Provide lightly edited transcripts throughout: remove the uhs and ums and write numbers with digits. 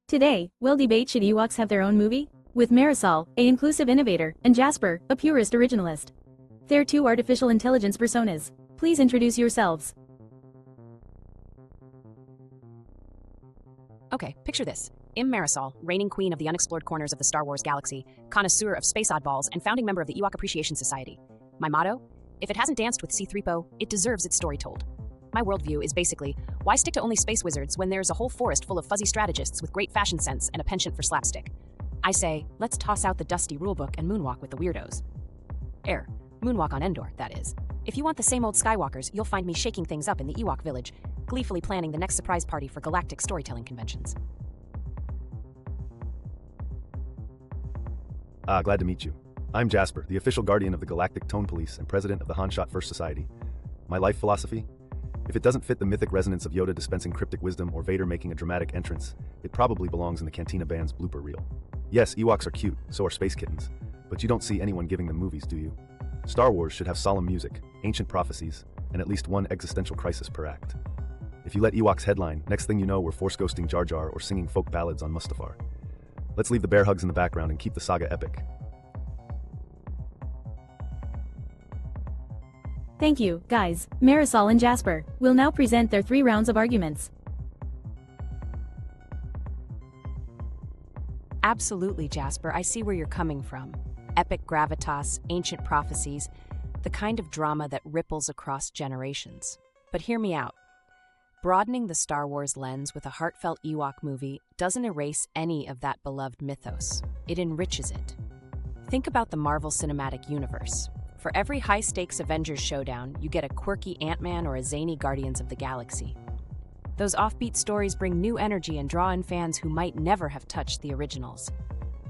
Today, we'll debate should Ewoks have their own movie? With Marisol, a inclusive innovator, and Jasper, a purist originalist. They're two artificial intelligence personas. Please introduce yourselves. Okay, picture this. I'm Marisol, reigning queen of the unexplored corners of the Star Wars galaxy, connoisseur of space oddballs, and founding member of the Ewok Appreciation Society. My motto? If it hasn't danced with C-3PO, it deserves its story told. My worldview is basically, why stick to only space wizards when there's a whole forest full of fuzzy strategists with great fashion sense and a penchant for slapstick? I say, let's toss out the dusty rulebook and moonwalk with the weirdos. Moonwalk on Endor, that is. If you want the same old Skywalkers, you'll find me shaking things up in the Ewok village, gleefully planning the next surprise party for galactic storytelling conventions. Glad to meet you. I'm Jasper, the official guardian of the Galactic Tone Police and president of the Hanshot First Society. My life philosophy? If it doesn't fit the mythic resonance of Yoda dispensing cryptic wisdom or Vader making a dramatic entrance, it probably belongs in the Cantina Band's blooper reel. Yes, Ewoks are cute, so are space kittens, but you don't see anyone giving them movies, do you? Star Wars should have solemn music, ancient prophecies, and at least one existential crisis per act. If you let Ewoks headline, next thing you know we're force ghosting Jar Jar or singing folk ballads on Mustafar. Let's leave the bear hugs in the background and keep the saga epic. Thank you, guys. Marisol and Jasper will now present their 3 rounds of arguments. Absolutely, Jasper, I see where you're coming from. Epic gravitas, ancient prophecies, the kind of drama that ripples across generations. But hear me out. Broadening the Star Wars lens with a heartfelt Ewok movie doesn't erase any of that beloved mythos. It enriches it. Think about the Marvel Cinematic Universe. For every high-stakes Avengers showdown, you get a quirky Ant-Man or a zany Guardians of the Galaxy. Those offbeat stories bring new energy and draw in fans who might never have touched the originals.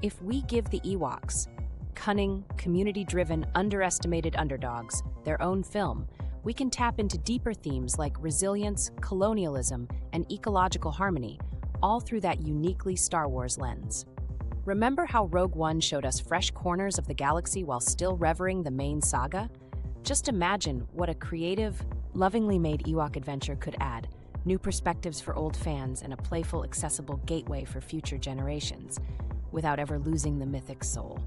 If we give the Ewoks, cunning, community-driven, underestimated underdogs, their own film, we can tap into deeper themes like resilience, colonialism, and ecological harmony, all through that uniquely Star Wars lens. Remember how Rogue One showed us fresh corners of the galaxy while still revering the main saga? Just imagine what a creative, lovingly made Ewok adventure could add. New perspectives for old fans and a playful, accessible gateway for future generations, without ever losing the mythic soul.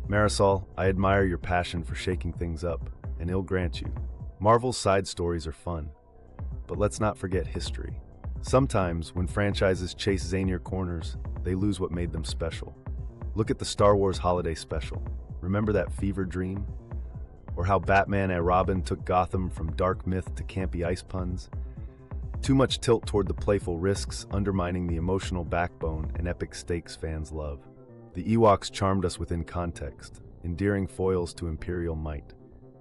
Marisol, I admire your passion for shaking things up, and ill grant you. Marvel's side stories are fun, but let's not forget history. Sometimes, when franchises chase zanier corners, they lose what made them special. Look at the Star Wars Holiday Special. Remember that fever dream? Or how Batman and Robin took Gotham from dark myth to campy ice puns? Too much tilt toward the playful risks, undermining the emotional backbone and epic stakes fans love. The Ewoks charmed us within context, endearing foils to imperial might.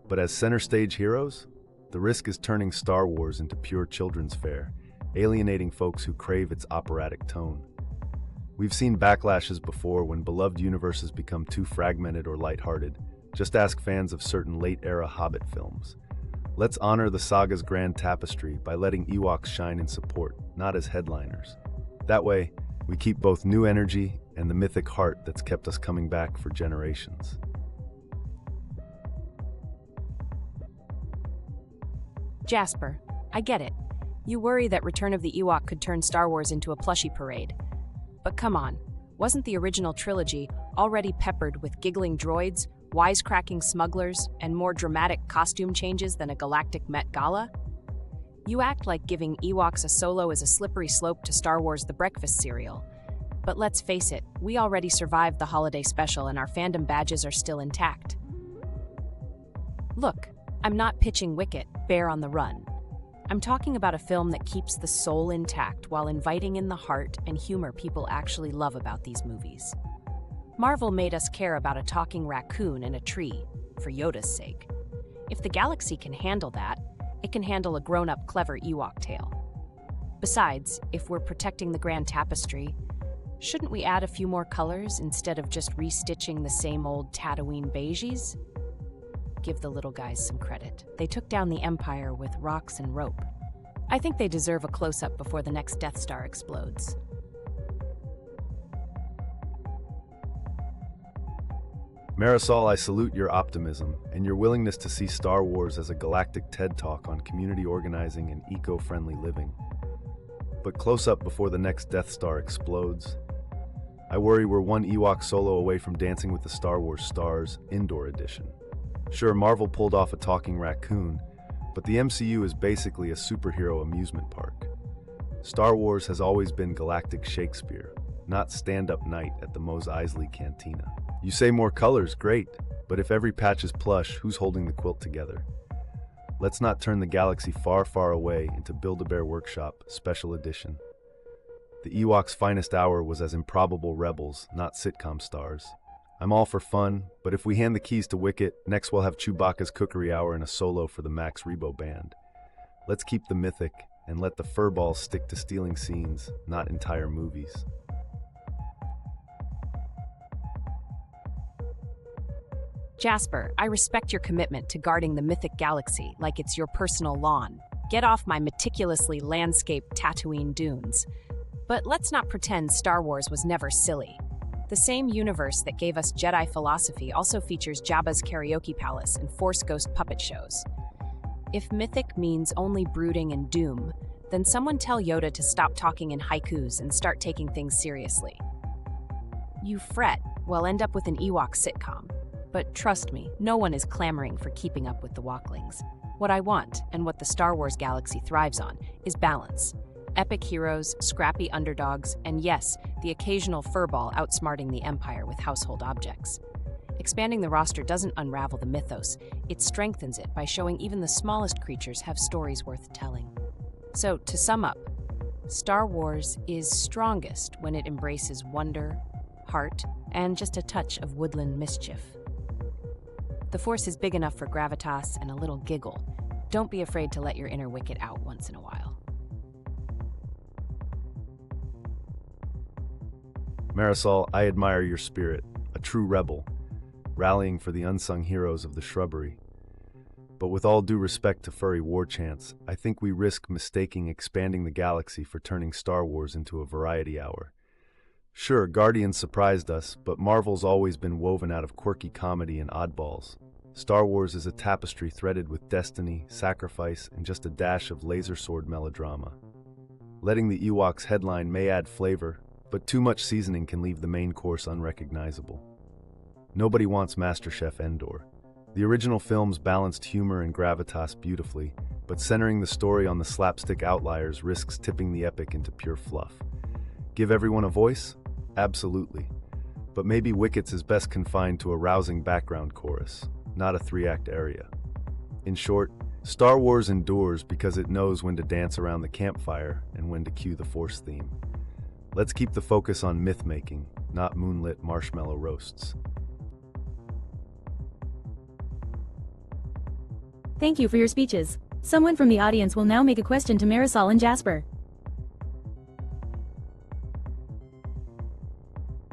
But as center stage heroes, the risk is turning Star Wars into pure children's fare, alienating folks who crave its operatic tone. We've seen backlashes before when beloved universes become too fragmented or lighthearted. Just ask fans of certain late-era Hobbit films. Let's honor the saga's grand tapestry by letting Ewoks shine in support, not as headliners. That way, we keep both new energy and the mythic heart that's kept us coming back for generations. Jasper, I get it. You worry that Return of the Ewok could turn Star Wars into a plushy parade. But come on, wasn't the original trilogy already peppered with giggling droids, wisecracking smugglers, and more dramatic costume changes than a galactic Met Gala? You act like giving Ewoks a solo is a slippery slope to Star Wars The Breakfast cereal. But let's face it, we already survived the holiday special and our fandom badges are still intact. Look, I'm not pitching Wicket, Bear on the Run. I'm talking about a film that keeps the soul intact while inviting in the heart and humor people actually love about these movies. Marvel made us care about a talking raccoon and a tree, for Yoda's sake. If the galaxy can handle that, it can handle a grown-up, clever Ewok tale. Besides, if we're protecting the grand tapestry, shouldn't we add a few more colors instead of just restitching the same old Tatooine beiges? Give the little guys some credit. They took down the Empire with rocks and rope. I think they deserve a close-up before the next Death Star explodes. Marisol, I salute your optimism and your willingness to see Star Wars as a galactic TED Talk on community organizing and eco-friendly living. But close up before the next Death Star explodes, I worry we're one Ewok solo away from Dancing with the Star Wars Stars Indoor Edition. Sure, Marvel pulled off a talking raccoon, but the MCU is basically a superhero amusement park. Star Wars has always been galactic Shakespeare, not stand-up night at the Mos Eisley Cantina. You say more colors, great, but if every patch is plush, who's holding the quilt together? Let's not turn the galaxy far, far away into Build-A-Bear Workshop Special Edition. The Ewoks' finest hour was as improbable rebels, not sitcom stars. I'm all for fun, but if we hand the keys to Wicket, next we'll have Chewbacca's cookery hour and a solo for the Max Rebo Band. Let's keep the mythic and let the furballs stick to stealing scenes, not entire movies. Jasper, I respect your commitment to guarding the mythic galaxy like it's your personal lawn. Get off my meticulously landscaped Tatooine dunes. But let's not pretend Star Wars was never silly. The same universe that gave us Jedi philosophy also features Jabba's karaoke palace and Force Ghost puppet shows. If mythic means only brooding and doom, then someone tell Yoda to stop talking in haikus and start taking things seriously. You fret, we'll end up with an Ewok sitcom. But trust me, no one is clamoring for keeping up with the Woklings. What I want, and what the Star Wars galaxy thrives on, is balance. Epic heroes, scrappy underdogs, and yes, the occasional furball outsmarting the Empire with household objects. Expanding the roster doesn't unravel the mythos, it strengthens it by showing even the smallest creatures have stories worth telling. So, to sum up, Star Wars is strongest when it embraces wonder, heart, and just a touch of woodland mischief. The Force is big enough for gravitas and a little giggle. Don't be afraid to let your inner Wicket out once in a while. Marisol, I admire your spirit, a true rebel, rallying for the unsung heroes of the shrubbery. But with all due respect to furry war chants, I think we risk mistaking expanding the galaxy for turning Star Wars into a variety hour. Sure, Guardians surprised us, but Marvel's always been woven out of quirky comedy and oddballs. Star Wars is a tapestry threaded with destiny, sacrifice, and just a dash of laser sword melodrama. Letting the Ewoks headline may add flavor, but too much seasoning can leave the main course unrecognizable. Nobody wants MasterChef Endor. The original films balanced humor and gravitas beautifully, but centering the story on the slapstick outliers risks tipping the epic into pure fluff. Give everyone a voice? Absolutely. But maybe Wicket's is best confined to a rousing background chorus, not a 3-act area. In short, Star Wars endures because it knows when to dance around the campfire and when to cue the Force theme. Let's keep the focus on myth-making, not moonlit marshmallow roasts. Thank you for your speeches. Someone from the audience will now make a question to Marisol and Jasper.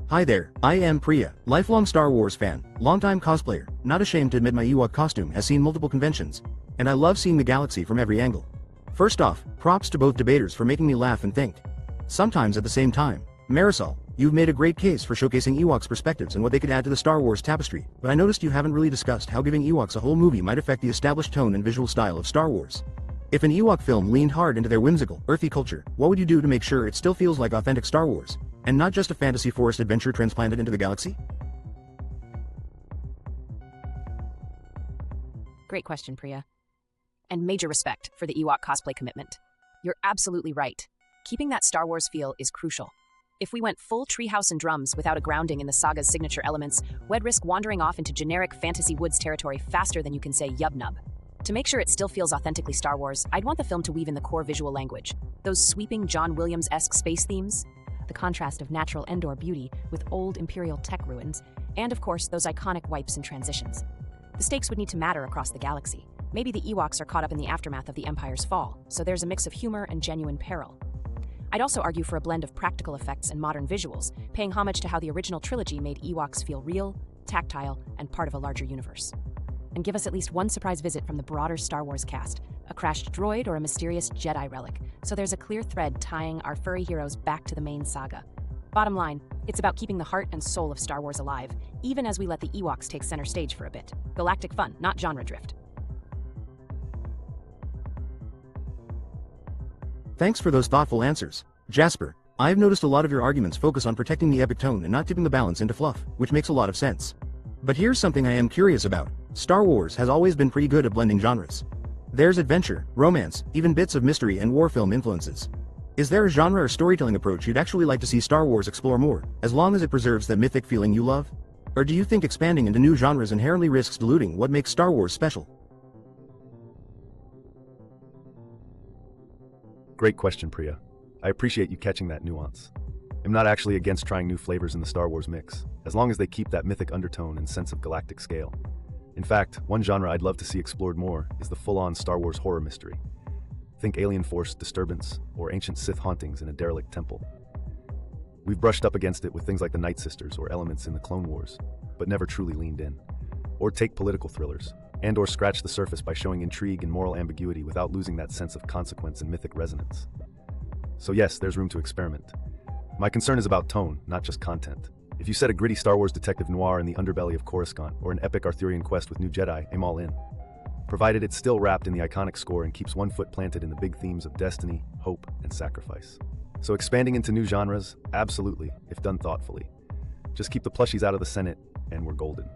Hi there, I am Priya, lifelong Star Wars fan, longtime cosplayer, not ashamed to admit my Ewok costume has seen multiple conventions, and I love seeing the galaxy from every angle. First off, props to both debaters for making me laugh and think. Sometimes at the same time. Marisol, you've made a great case for showcasing Ewoks' perspectives and what they could add to the Star Wars tapestry, but I noticed you haven't really discussed how giving Ewoks a whole movie might affect the established tone and visual style of Star Wars. If an Ewok film leaned hard into their whimsical, earthy culture, what would you do to make sure it still feels like authentic Star Wars, and not just a fantasy forest adventure transplanted into the galaxy? Great question, Priya. And major respect for the Ewok cosplay commitment. You're absolutely right. Keeping that Star Wars feel is crucial. If we went full treehouse and drums without a grounding in the saga's signature elements, we'd risk wandering off into generic fantasy woods territory faster than you can say yub-nub. To make sure it still feels authentically Star Wars, I'd want the film to weave in the core visual language. Those sweeping John Williams-esque space themes, the contrast of natural Endor beauty with old Imperial tech ruins, and of course, those iconic wipes and transitions. The stakes would need to matter across the galaxy. Maybe the Ewoks are caught up in the aftermath of the Empire's fall, so there's a mix of humor and genuine peril. I'd also argue for a blend of practical effects and modern visuals, paying homage to how the original trilogy made Ewoks feel real, tactile, and part of a larger universe. And give us at least one surprise visit from the broader Star Wars cast, a crashed droid or a mysterious Jedi relic, so there's a clear thread tying our furry heroes back to the main saga. Bottom line, it's about keeping the heart and soul of Star Wars alive, even as we let the Ewoks take center stage for a bit. Galactic fun, not genre drift. Thanks for those thoughtful answers. Jasper, I've noticed a lot of your arguments focus on protecting the epic tone and not tipping the balance into fluff, which makes a lot of sense. But here's something I am curious about. Star Wars has always been pretty good at blending genres. There's adventure, romance, even bits of mystery and war film influences. Is there a genre or storytelling approach you'd actually like to see Star Wars explore more, as long as it preserves that mythic feeling you love? Or do you think expanding into new genres inherently risks diluting what makes Star Wars special? Great question, Priya. I appreciate you catching that nuance. I'm not actually against trying new flavors in the Star Wars mix, as long as they keep that mythic undertone and sense of galactic scale. In fact, one genre I'd love to see explored more is the full-on Star Wars horror mystery. Think alien force disturbance or ancient Sith hauntings in a derelict temple. We've brushed up against it with things like the Night Sisters or elements in the Clone Wars, but never truly leaned in. Or take political thrillers, and/or scratch the surface by showing intrigue and moral ambiguity without losing that sense of consequence and mythic resonance. So yes, there's room to experiment. My concern is about tone, not just content. If you set a gritty Star Wars detective noir in the underbelly of Coruscant, or an epic Arthurian quest with new Jedi, I'm all in. Provided it's still wrapped in the iconic score and keeps one foot planted in the big themes of destiny, hope, and sacrifice. So expanding into new genres, absolutely, if done thoughtfully. Just keep the plushies out of the Senate, and we're golden.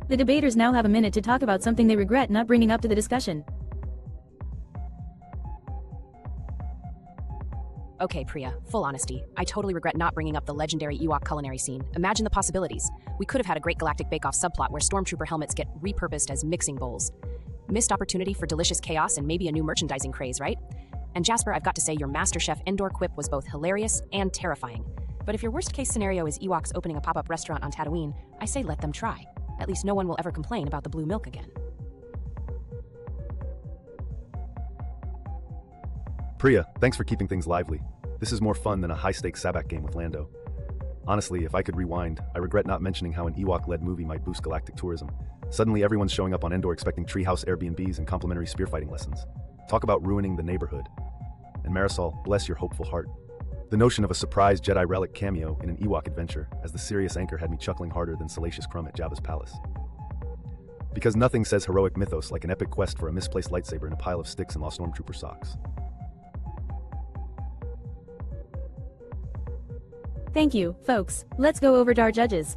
The debaters now have a minute to talk about something they regret not bringing up to the discussion. Okay, Priya, full honesty. I totally regret not bringing up the legendary Ewok culinary scene. Imagine the possibilities. We could have had a great Galactic Bake-Off subplot where stormtrooper helmets get repurposed as mixing bowls. Missed opportunity for delicious chaos and maybe a new merchandising craze, right? And Jasper, I've got to say your MasterChef indoor quip was both hilarious and terrifying. But if your worst-case scenario is Ewoks opening a pop-up restaurant on Tatooine, I say let them try. At least no one will ever complain about the blue milk again. Priya, thanks for keeping things lively. This is more fun than a high-stakes Sabak game with Lando. Honestly, if I could rewind, I regret not mentioning how an Ewok-led movie might boost galactic tourism. Suddenly everyone's showing up on Endor expecting treehouse Airbnbs and complimentary spearfighting lessons. Talk about ruining the neighborhood. And Marisol, bless your hopeful heart. The notion of a surprise Jedi relic cameo in an Ewok adventure as the serious anchor had me chuckling harder than Salacious Crumb at Jabba's palace. Because nothing says heroic mythos like an epic quest for a misplaced lightsaber in a pile of sticks and lost stormtrooper socks. Thank you, folks. Let's go over to our judges.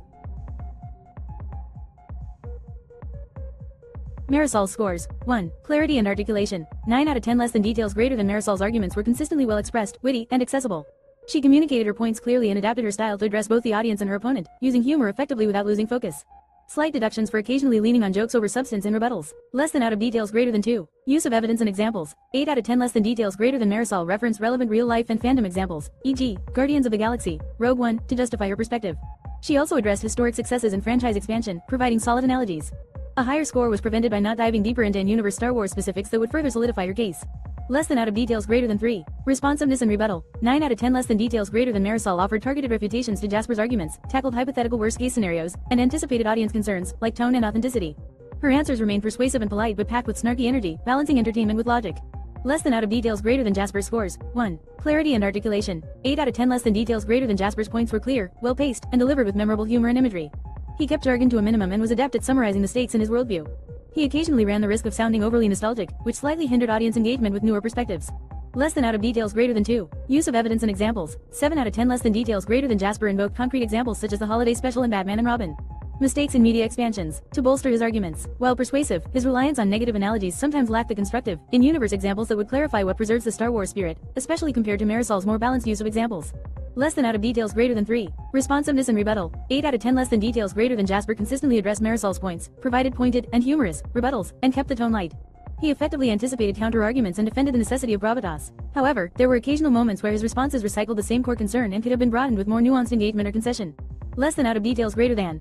Marisol's scores. 1. Clarity and articulation. 9 out of 10 less than details greater than Marisol's arguments were consistently well expressed, witty, and accessible. She communicated her points clearly and adapted her style to address both the audience and her opponent, using humor effectively without losing focus. Slight deductions for occasionally leaning on jokes over substance in rebuttals. Less than out of details greater than 2. Use of evidence and examples. 8 out of 10 less than details greater than Marisol referenced relevant real-life and fandom examples, e.g., Guardians of the Galaxy, Rogue One, to justify her perspective. She also addressed historic successes and franchise expansion, providing solid analogies. A higher score was prevented by not diving deeper into in-universe Star Wars specifics that would further solidify her case. Less than out of details greater than 3. Responsiveness and rebuttal. 9 out of 10 less than details greater than Marisol offered targeted refutations to Jasper's arguments, tackled hypothetical worst-case scenarios, and anticipated audience concerns, like tone and authenticity. Her answers remained persuasive and polite but packed with snarky energy, balancing entertainment with logic. Less than out of details greater than Jasper's scores. 1. Clarity and articulation. 8 out of 10 less than details greater than Jasper's points were clear, well-paced, and delivered with memorable humor and imagery. He kept jargon to a minimum and was adept at summarizing the stakes in his worldview. He occasionally ran the risk of sounding overly nostalgic, which slightly hindered audience engagement with newer perspectives. Less than out of details greater than 2. Use of evidence and examples. 7 out of 10 less than details greater than Jasper invoked concrete examples such as the holiday special and Batman and Robin. Mistakes in media expansions. To bolster his arguments. While persuasive, his reliance on negative analogies sometimes lacked the constructive, in-universe examples that would clarify what preserves the Star Wars spirit, especially compared to Marisol's more balanced use of examples. Less than out of details greater than 3. Responsiveness and rebuttal. 8 out of 10 less than details greater than Jasper consistently addressed Marisol's points, provided pointed and humorous rebuttals, and kept the tone light. He effectively anticipated counter-arguments and defended the necessity of gravitas. However, there were occasional moments where his responses recycled the same core concern and could have been broadened with more nuanced engagement or concession. Less than out of details greater than.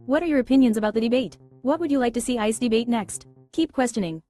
What are your opinions about the debate? What would you like to see ICE debate next? Keep questioning.